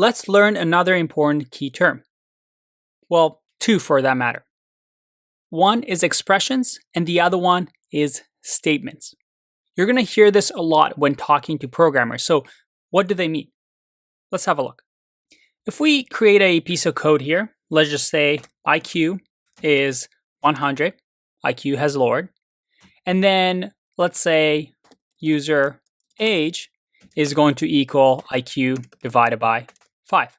let's learn another important key term. Well, two for that matter. One is expressions and the other one is statements. You're going to hear this a lot when talking to programmers. So what do they mean? Let's have a look. If we create a piece of code here, let's just say IQ is 100. IQ has lowered. And then let's say user age is going to equal IQ divided by 5.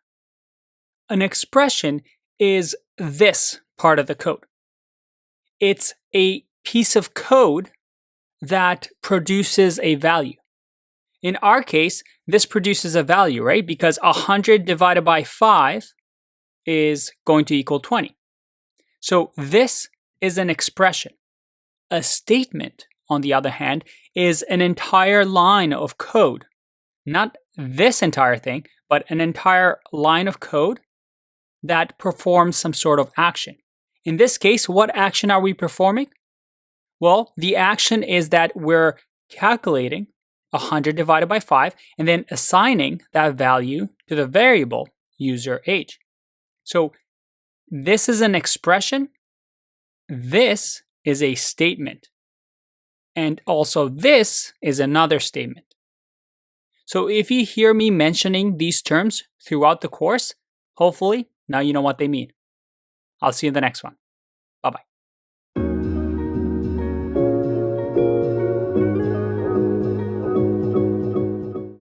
An expression is this part of the code. It's a piece of code that produces a value. In our case, this produces a value, right? Because 100 divided by 5 is going to equal 20. So this is an expression. A statement, on the other hand, is an entire line of code. Not this entire thing, but an entire line of code that performs some sort of action. In this case, what action are we performing? Well, the action is that we're calculating 100 divided by 5 and then assigning that value to the variable user age. So this is an expression. This is a statement. And also this is another statement. So if you hear me mentioning these terms throughout the course, hopefully now you know what they mean. I'll see you in the next one.